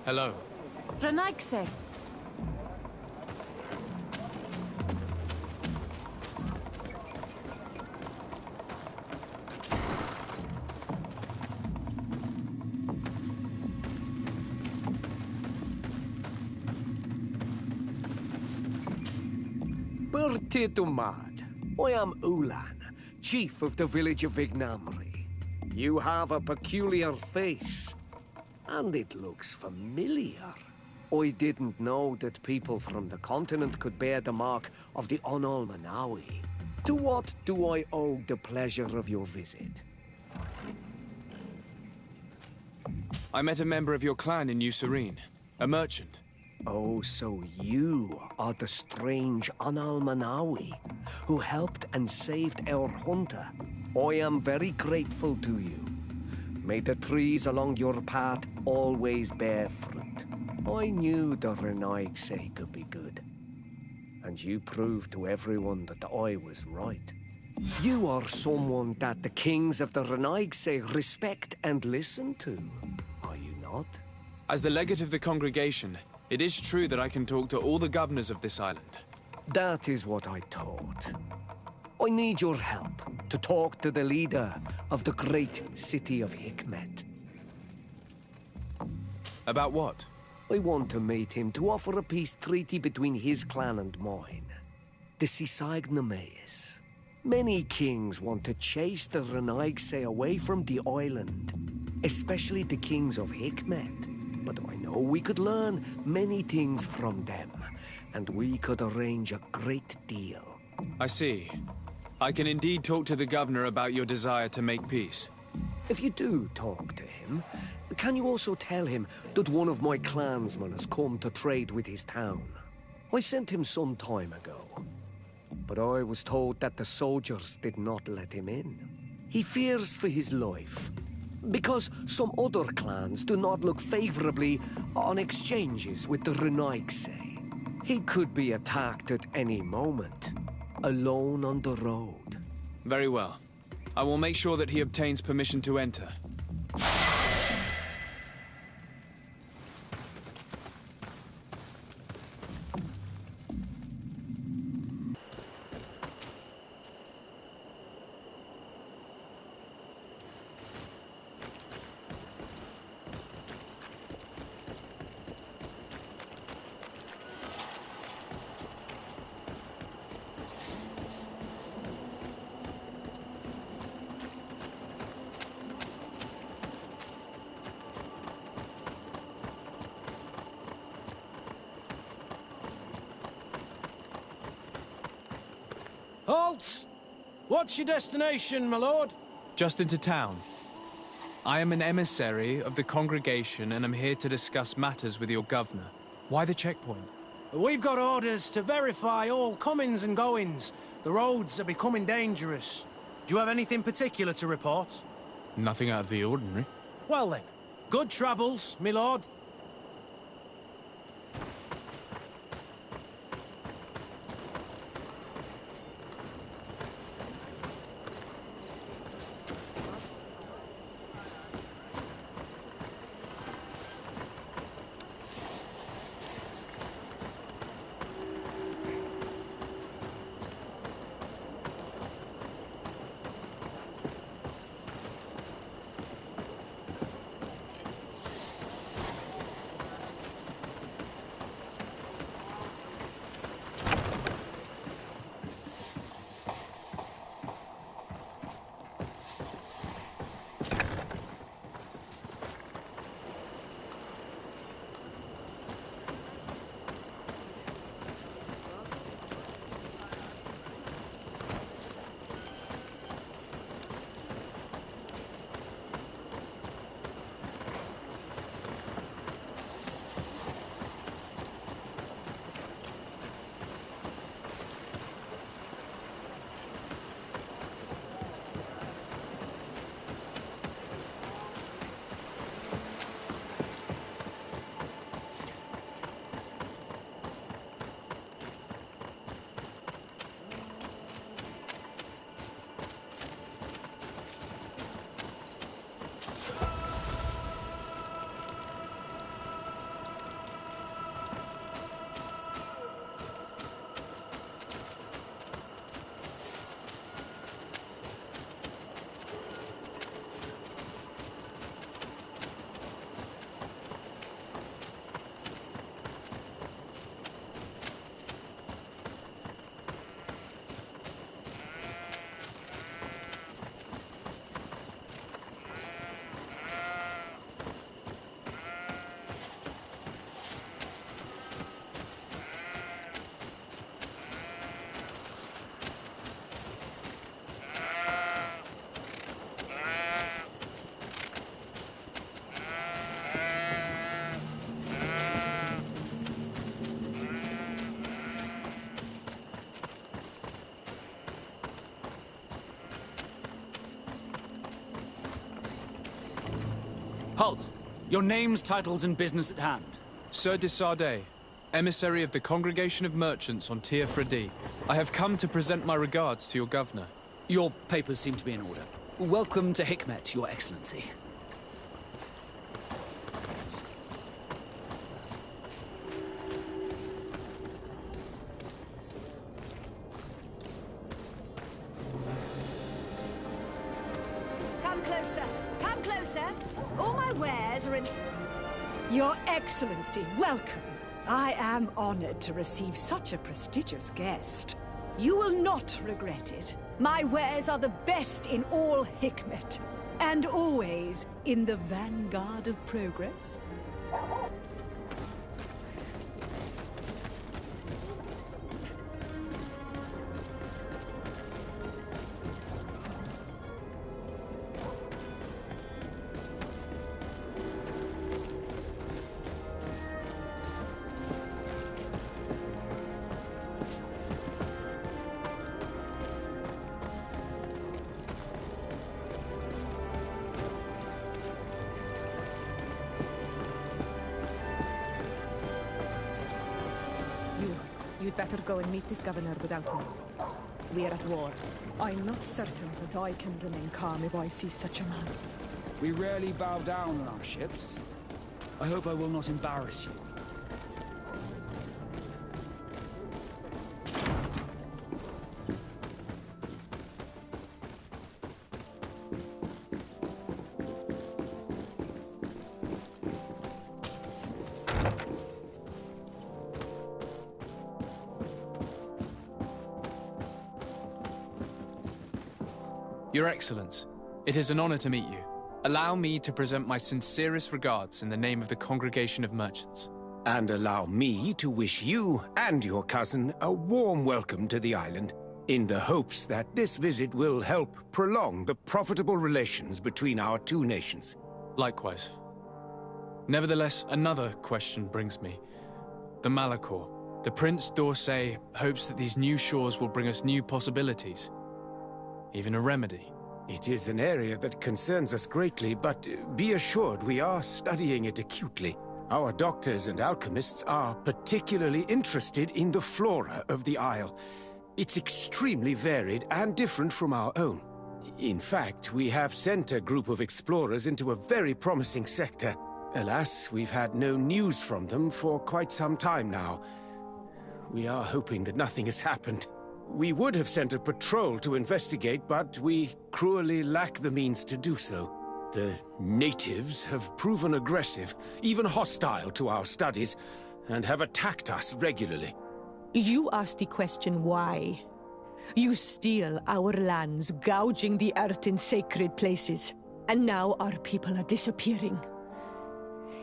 Hello. Renaigse. Bertitumad. I am Ullan, chief of the village of Vignamri. You have a peculiar face, and it looks familiar. I didn't know that people from the continent could bear the mark of the Onalmanawi. To what do I owe the pleasure of your visit? I met a member of your clan in New Serene, a merchant. Oh, so you are the strange Onalmanawi who helped and saved our hunter. I am very grateful to you. May the trees along your path always bear fruit. I knew the Renaigse could be good. And you proved to everyone that I was right. You are someone that the kings of the Renaigse respect and listen to, are you not? As the legate of the congregation, it is true that I can talk to all the governors of this island. That is what I thought. I need your help to talk to the leader of the great city of Hikmet. About what? I want to meet him to offer a peace treaty between his clan and mine. The Sisagnameis. Many kings want to chase the Renaigse away from the island, especially the kings of Hikmet. But I know we could learn many things from them, and we could arrange a great deal. I see. I can indeed talk to the governor about your desire to make peace. If you do talk to him, can you also tell him that one of my clansmen has come to trade with his town? I sent him some time ago, but I was told that the soldiers did not let him in. He fears for his life, because some other clans do not look favorably on exchanges with the Renaigse. He could be attacked at any moment, alone on the road. Very well. I will make sure that he obtains permission to enter. Halt! What's your destination, my lord? Just into town. I am an emissary of the congregation and am here to discuss matters with your governor. Why the checkpoint? We've got orders to verify all comings and goings. The roads are becoming dangerous. Do you have anything particular to report? Nothing out of the ordinary. Well then, good travels, my lord. Halt! Your names, titles, and business at hand. Sir de Sardet, emissary of the Congregation of Merchants on Tir Fredi. I have come to present my regards to your governor. Your papers seem to be in order. Welcome to Hikmet, Your Excellency. Come closer. Come closer. All my wares are in... Your Excellency, welcome. I am honored to receive such a prestigious guest. You will not regret it. My wares are the best in all Hikmet, and always in the vanguard of progress. You'd better go and meet this governor without me. We are at war. I'm not certain that I can remain calm if I see such a man. We rarely bow down on our ships. I hope I will not embarrass you. Your Excellence, it is an honor to meet you. Allow me to present my sincerest regards in the name of the Congregation of Merchants. And allow me to wish you and your cousin a warm welcome to the island, in the hopes that this visit will help prolong the profitable relations between our two nations. Likewise. Nevertheless, another question brings me. The Malachor. The Prince d'Orsay hopes that these new shores will bring us new possibilities. Even a remedy. It is an area that concerns us greatly, but be assured we are studying it acutely. Our doctors and alchemists are particularly interested in the flora of the Isle. It's extremely varied and different from our own. In fact, we have sent a group of explorers into a very promising sector. Alas, we've had no news from them for quite some time now. We are hoping that nothing has happened. We would have sent a patrol to investigate, but we cruelly lack the means to do so. The natives have proven aggressive, even hostile to our studies, and have attacked us regularly. You asked the question why. You steal our lands, gouging the earth in sacred places. And now our people are disappearing.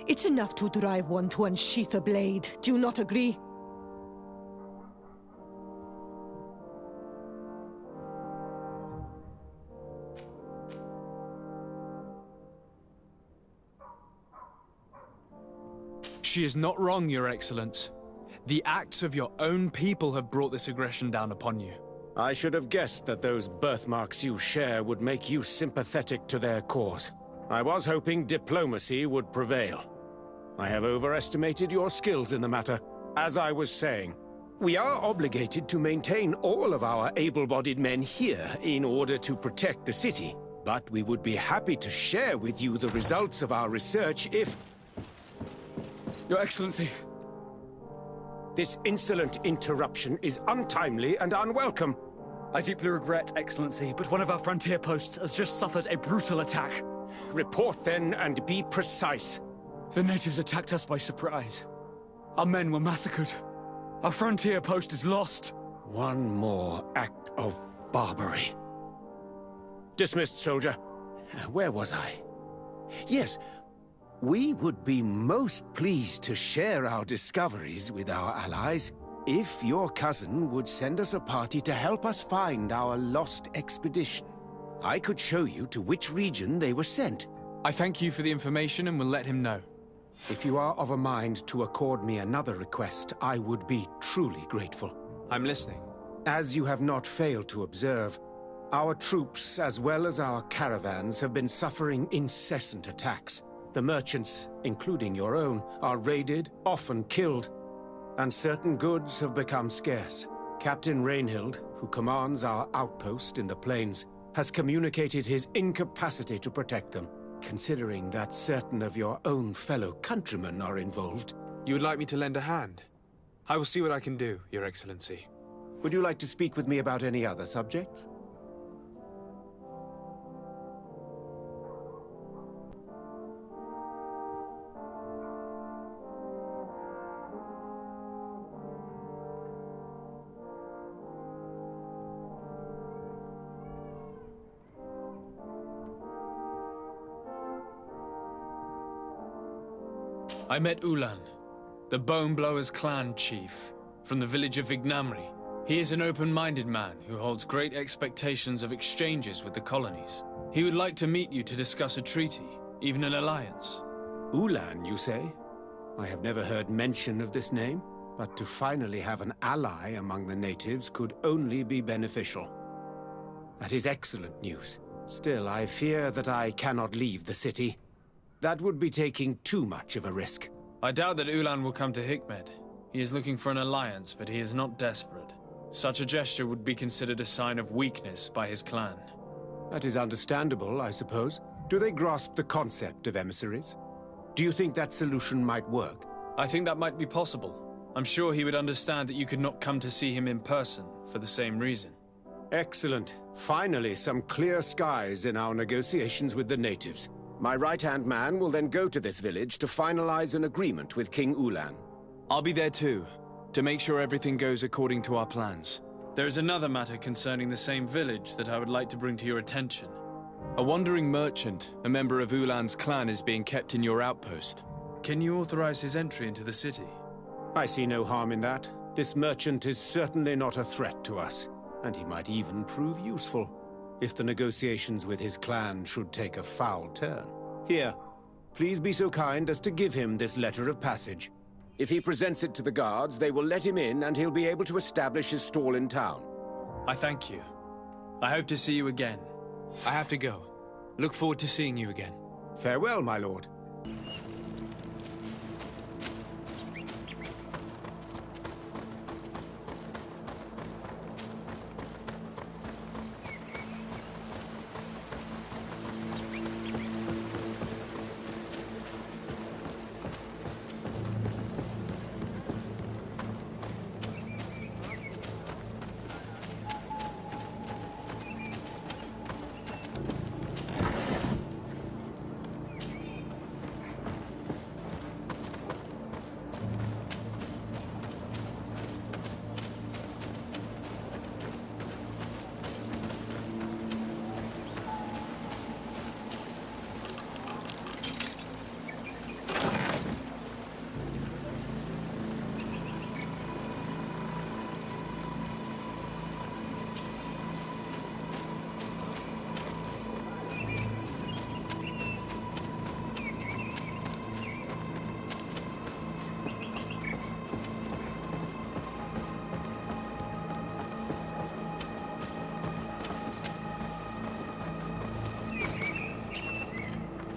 It's enough to drive one to unsheath a blade. Do you not agree? She is not wrong, Your Excellence. The acts of your own people have brought this aggression down upon you. I should have guessed that those birthmarks you share would make you sympathetic to their cause. I was hoping diplomacy would prevail. I have overestimated your skills in the matter. As I was saying, we are obligated to maintain all of our able-bodied men here in order to protect the city. But we would be happy to share with you the results of our research if... Your Excellency. This insolent interruption is untimely and unwelcome. I deeply regret, Excellency, but one of our frontier posts has just suffered a brutal attack. Report then and be precise. The natives attacked us by surprise. Our men were massacred. Our frontier post is lost. One more act of barbarity. Dismissed, soldier. Where was I? Yes. We would be most pleased to share our discoveries with our allies if your cousin would send us a party to help us find our lost expedition. I could show you to which region they were sent. I thank you for the information and will let him know. If you are of a mind to accord me another request, I would be truly grateful. I'm listening. As you have not failed to observe, our troops, as well as our caravans, have been suffering incessant attacks. The merchants, including your own, are raided, often killed, and certain goods have become scarce. Captain Rainhild, who commands our outpost in the plains, has communicated his incapacity to protect them, considering that certain of your own fellow countrymen are involved. You would like me to lend a hand? I will see what I can do, Your Excellency. Would you like to speak with me about any other subjects? I met Ullan, the Boneblower's clan chief, from the village of Vignamri. He is an open-minded man who holds great expectations of exchanges with the colonies. He would like to meet you to discuss a treaty, even an alliance. Ullan, you say? I have never heard mention of this name, but to finally have an ally among the natives could only be beneficial. That is excellent news. Still, I fear that I cannot leave the city. That would be taking too much of a risk. I doubt that Ullan will come to Hikmet. He is looking for an alliance, but he is not desperate. Such a gesture would be considered a sign of weakness by his clan. That is understandable, I suppose. Do they grasp the concept of emissaries? Do you think that solution might work? I think that might be possible. I'm sure he would understand that you could not come to see him in person for the same reason. Excellent. Finally, some clear skies in our negotiations with the natives. My right-hand man will then go to this village to finalize an agreement with King Ullan. I'll be there too, to make sure everything goes according to our plans. There is another matter concerning the same village that I would like to bring to your attention. A wandering merchant, a member of Ullan's clan, is being kept in your outpost. Can you authorize his entry into the city? I see no harm in that. This merchant is certainly not a threat to us, and he might even prove useful if the negotiations with his clan should take a foul turn. Here, please be so kind as to give him this letter of passage. If he presents it to the guards, they will let him in and he'll be able to establish his stall in town. I thank you. I hope to see you again. I have to go. Look forward to seeing you again. Farewell, my lord.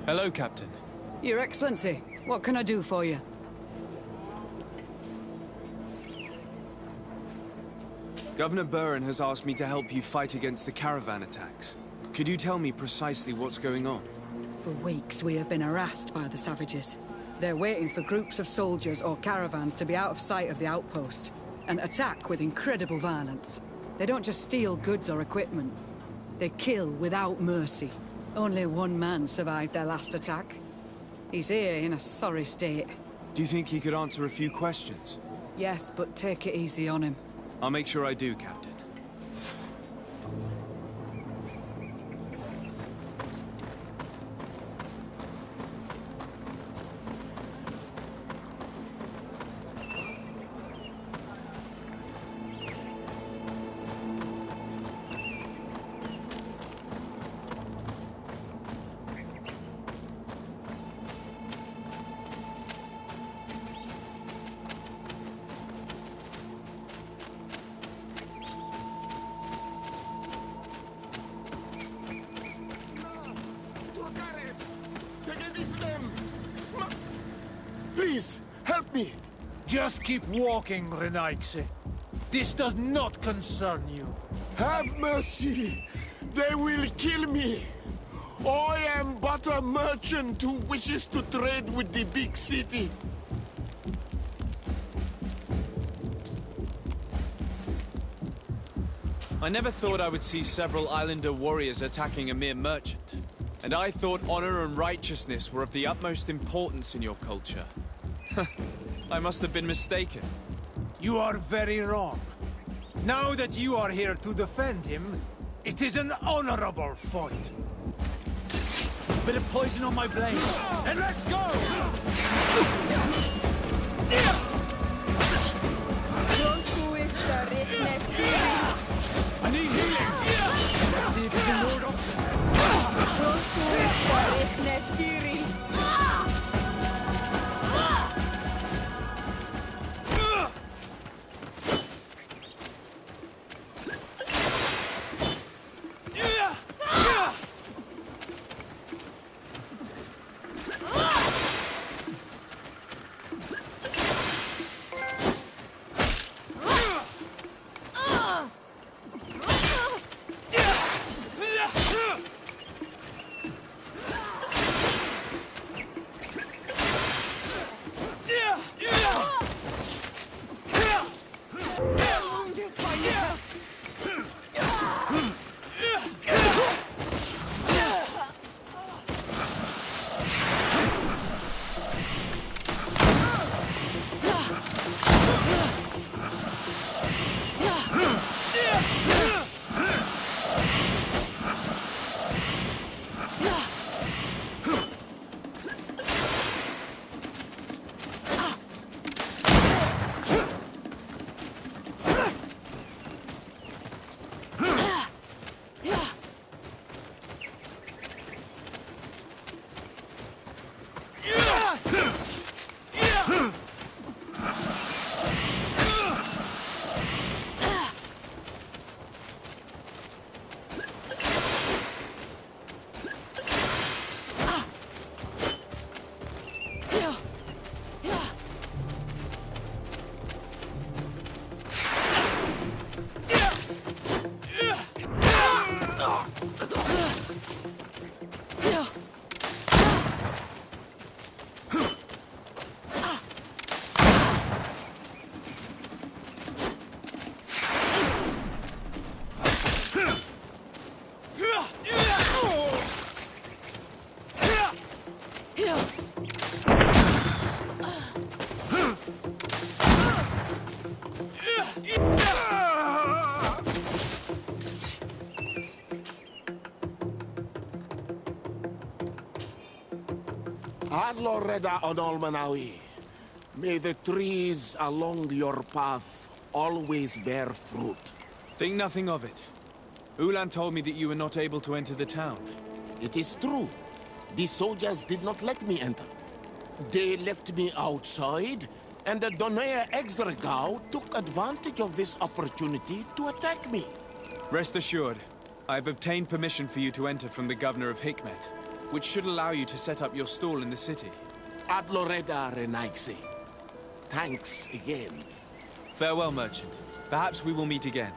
Hello, Captain. Your Excellency, what can I do for you? Governor Buren has asked me to help you fight against the caravan attacks. Could you tell me precisely what's going on? For weeks we have been harassed by the savages. They're waiting for groups of soldiers or caravans to be out of sight of the outpost and attack with incredible violence. They don't just steal goods or equipment. They kill without mercy. Only one man survived their last attack. He's here in a sorry state. Do you think he could answer a few questions? Yes, but take it easy on him. I'll make sure I do, Captain. Please, help me. Just keep walking, Renaigse. This does not concern you. Have mercy. They will kill me. I am but a merchant who wishes to trade with the big city. I never thought I would see several islander warriors attacking a mere merchant. And I thought honor and righteousness were of the utmost importance in your culture. I must have been mistaken. You are very wrong. Now that you are here to defend him, it is an honorable fight. Bit of poison on my blade. And let's go! I need healing. Let's see if we can ward off. Adloreda Onolmanawi. May the trees along your path always bear fruit. Think nothing of it. Ullan told me that you were not able to enter the town. It is true. The soldiers did not let me enter. They left me outside, and the Donea Exdragao took advantage of this opportunity to attack me. Rest assured, I have obtained permission for you to enter from the governor of Hikmet, which should allow you to set up your stall in the city. Adloreda Renaigse. Thanks again. Farewell, merchant. Perhaps we will meet again.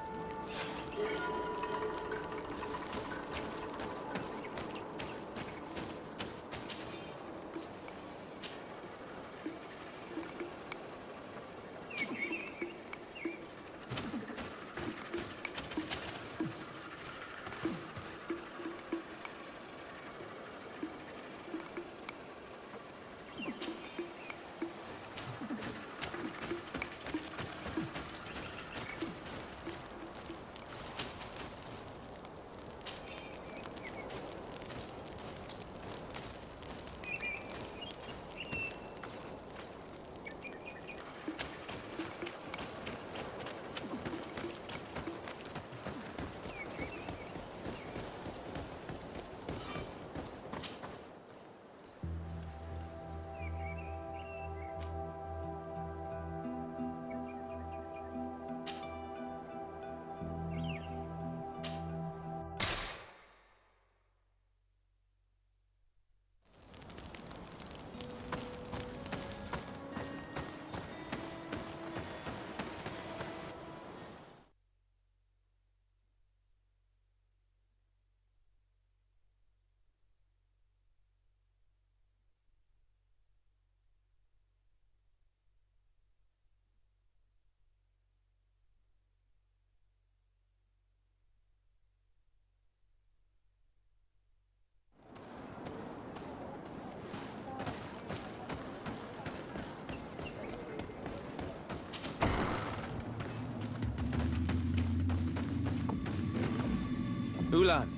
Ullan,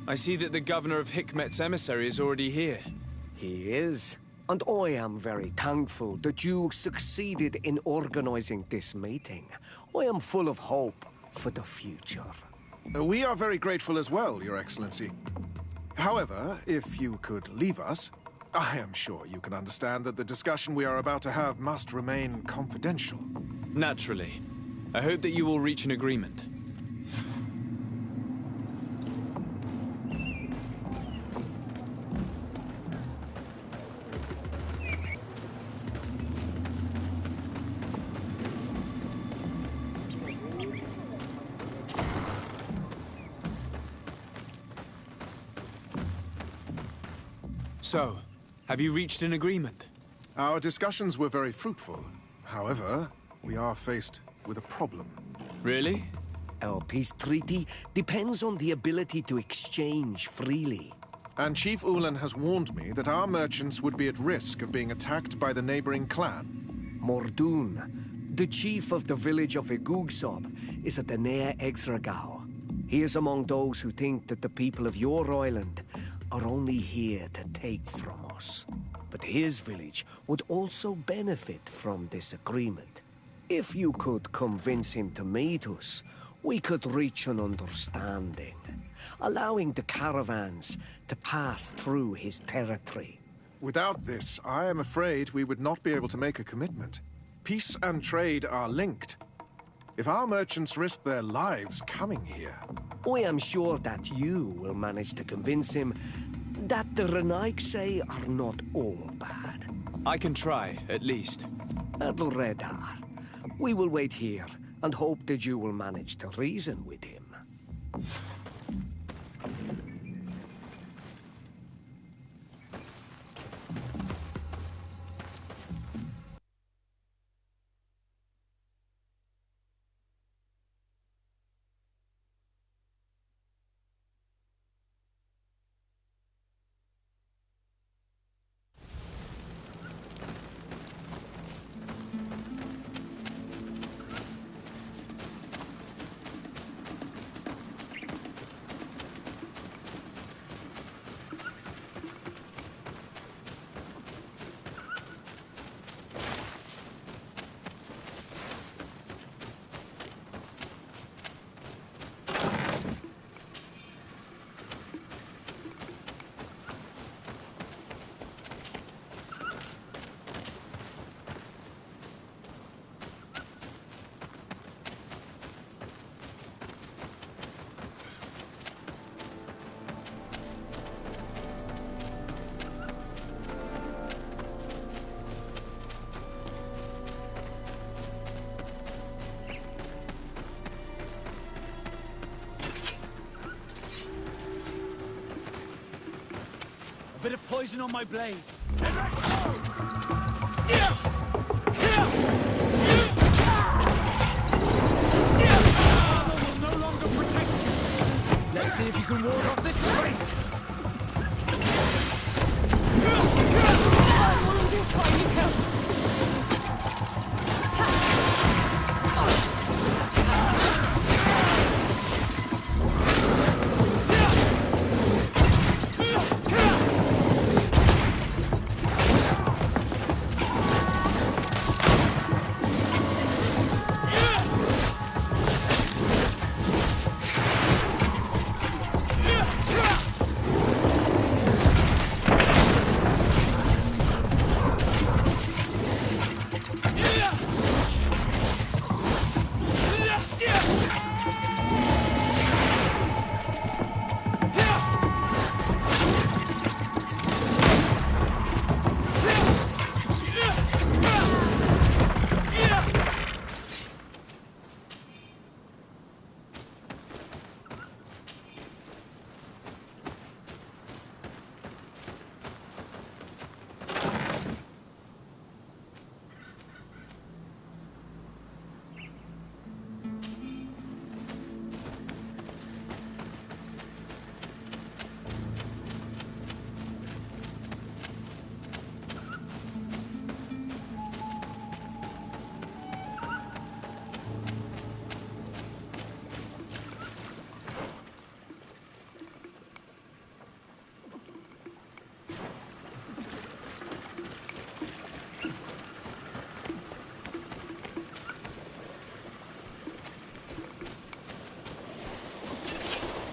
I see that the governor of Hikmet's emissary is already here. He is. And I am very thankful that you succeeded in organizing this meeting. I am full of hope for the future. We are very grateful as well, Your Excellency. However, if you could leave us, I am sure you can understand that the discussion we are about to have must remain confidential. Naturally. I hope that you will reach an agreement. So, have you reached an agreement? Our discussions were very fruitful. However, we are faced with a problem. Really? Our peace treaty depends on the ability to exchange freely. And Chief Ullan has warned me that our merchants would be at risk of being attacked by the neighboring clan. Mordoon, the chief of the village of Igugsob, is at the Nea Exragao. He is among those who think that the people of your island are only here to take from us. But his village would also benefit from this agreement. If you could convince him to meet us, we could reach an understanding, allowing the caravans to pass through his territory. Without this, I am afraid we would not be able to make a commitment. Peace and trade are linked. If our merchants risk their lives coming here... I am sure that you will manage to convince him that the Renaigse are not all bad. I can try, at least. Adloredar, we will wait here and hope that you will manage to reason with him. A bit of poison on my blade. And let's go! Armor will no longer protect you. Let's see if you can ward off this fate. I'm wounded. I need help.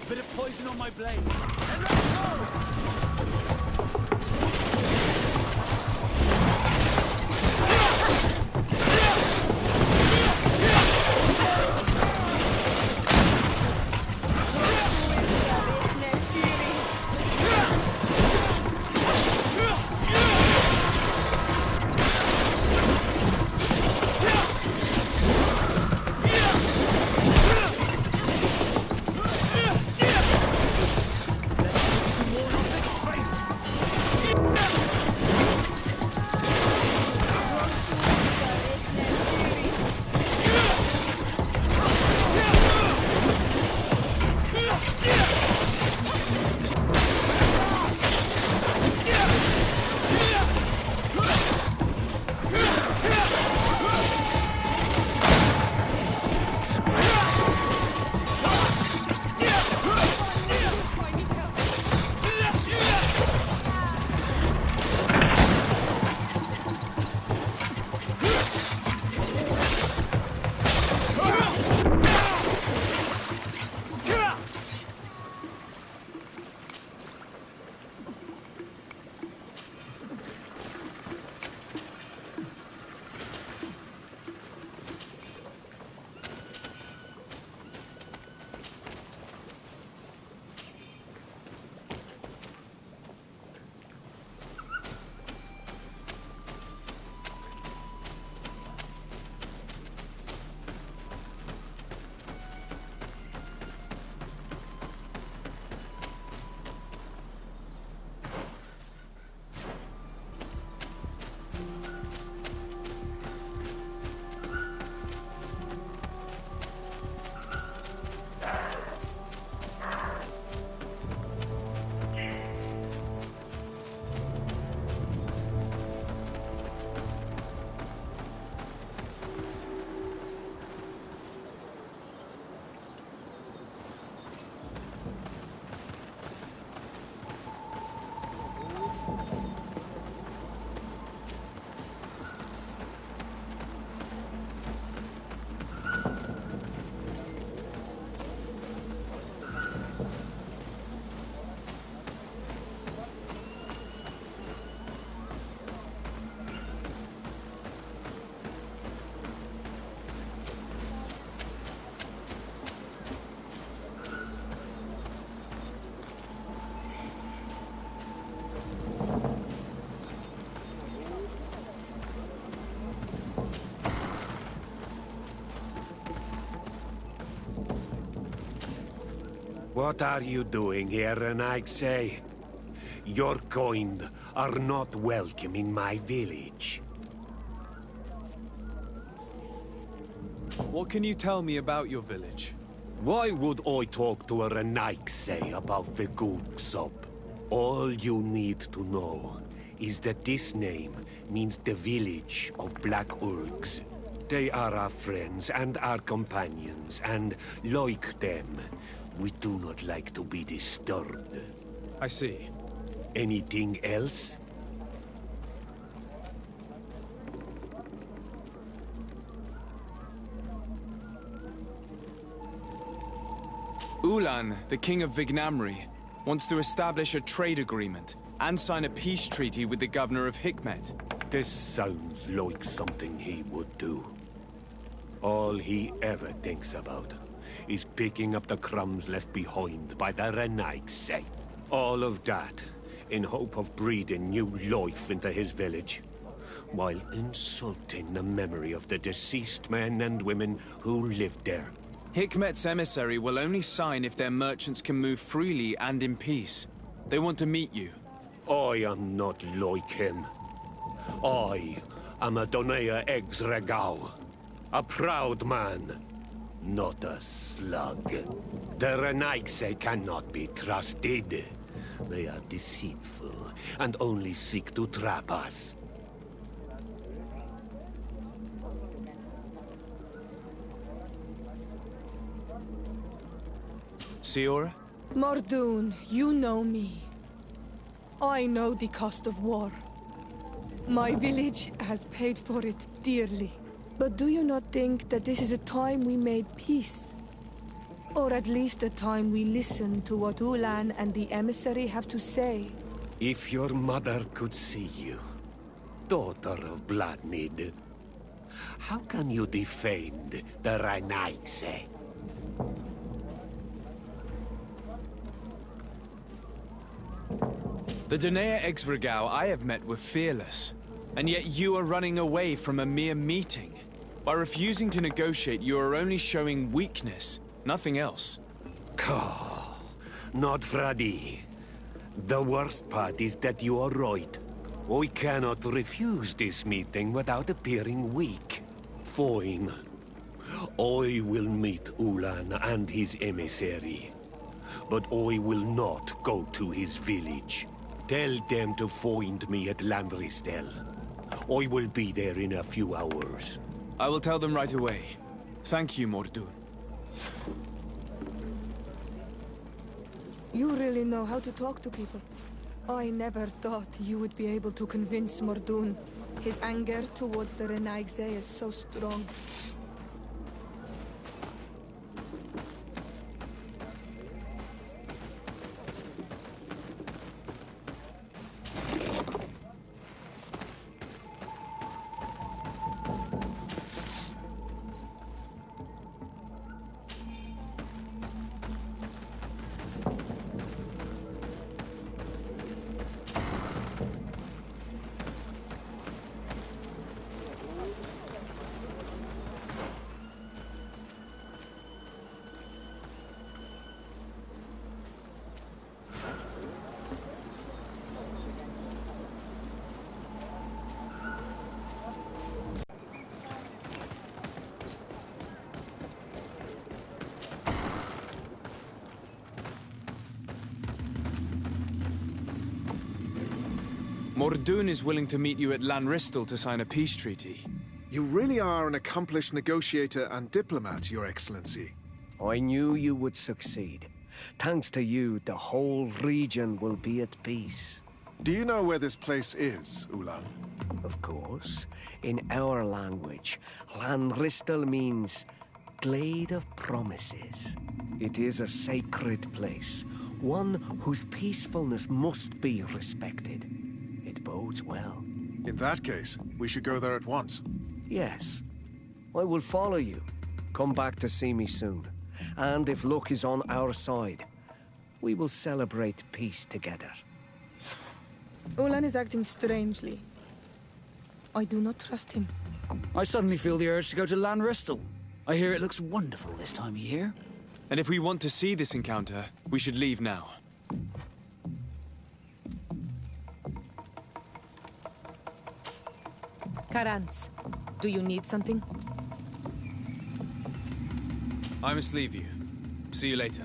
Bit of poison on my blade. And let's go! What are you doing here, say? Your kind are not welcome in my village. What can you tell me about your village? Why would I talk to a say about the goods up? All you need to know is that this name means the village of Black Urgs. They are our friends and our companions, and like them, we do not like to be disturbed. I see. Anything else? Ullan, the king of Vignamri, wants to establish a trade agreement and sign a peace treaty with the governor of Hikmet. This sounds like something he would do. All he ever thinks about is picking up the crumbs left behind by the Renaigse. All of that in hope of breathing new life into his village, while insulting the memory of the deceased men and women who lived there. Hikmet's emissary will only sign if their merchants can move freely and in peace. They want to meet you. I am not like him. I am a Donea Exregau, a proud man, not a slug. The Renaigse cannot be trusted. They are deceitful and only seek to trap us. Siora? Mordoon, you know me. I know the cost of war. My village has paid for it dearly. But do you not think that this is a time we made peace? Or at least a time we listen to what Ullan and the emissary have to say. If your mother could see you, daughter of Bloodmead, how can you defend the Renaigse? The Donea Exregau I have met were fearless, and yet you are running away from a mere meeting. By refusing to negotiate, you are only showing weakness, nothing else. Not Freddy. The worst part is that you are right. I cannot refuse this meeting without appearing weak. Fine. I will meet Ullan and his emissary. But I will not go to his village. Tell them to find me at Landristel. I will be there in a few hours. I will tell them right away. Thank you, Mordun. You really know how to talk to people. I never thought you would be able to convince Mordun. His anger towards the Renaigse is so strong. Mordun is willing to meet you at Lanristel to sign a peace treaty. You really are an accomplished negotiator and diplomat, Your Excellency. I knew you would succeed. Thanks to you, the whole region will be at peace. Do you know where this place is, Ullan? Of course. In our language, Lanristel means Glade of Promises. It is a sacred place, one whose peacefulness must be respected. It bodes well. In that case, we should go there at once. Yes. I will follow you. Come back to see me soon. And if luck is on our side, we will celebrate peace together. Ullan is acting strangely. I do not trust him. I suddenly feel the urge to go to Lanristel. I hear it looks wonderful this time of year. And if we want to see this encounter, we should leave now. Karans, do you need something? I must leave you. See you later.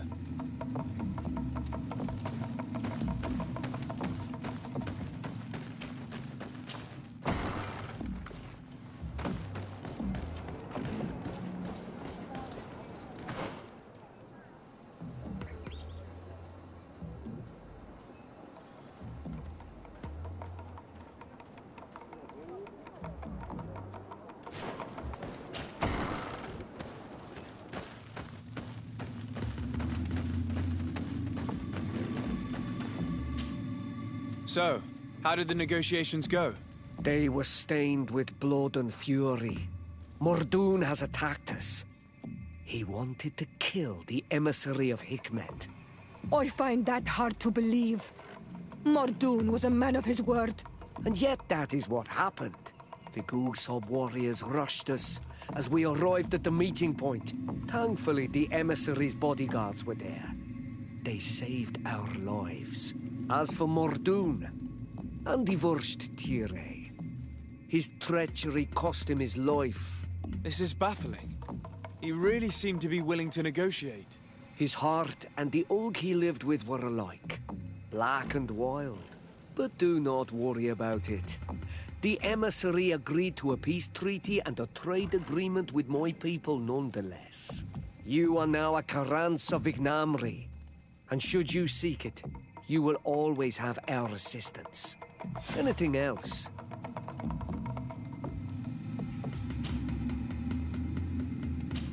So, how did the negotiations go? They were stained with blood and fury. Mordun has attacked us. He wanted to kill the emissary of Hikmet. I find that hard to believe. Mordun was a man of his word. And yet that is what happened. The Goosehub warriors rushed us as we arrived at the meeting point. Thankfully, the emissary's bodyguards were there. They saved our lives. As for Mordun, and the Wurst Tire, his treachery cost him his life. This is baffling. He really seemed to be willing to negotiate. His heart and the Ulg he lived with were alike, black and wild. But do not worry about it. The emissary agreed to a peace treaty and a trade agreement with my people nonetheless. You are now a Karans of Vignamri, and should you seek it, you will always have our assistance. Anything else?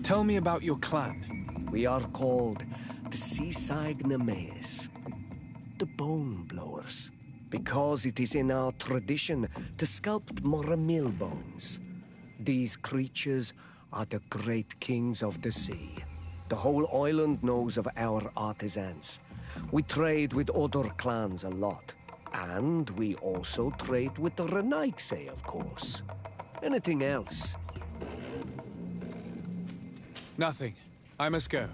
Tell me about your clan. We are called the Seaside Nemeis, the Bone Blowers, because it is in our tradition to sculpt Moramil bones. These creatures are the great kings of the sea. The whole island knows of our artisans. We trade with other clans a lot. And we also trade with the Renaigse, of course. Anything else? Nothing. I must go.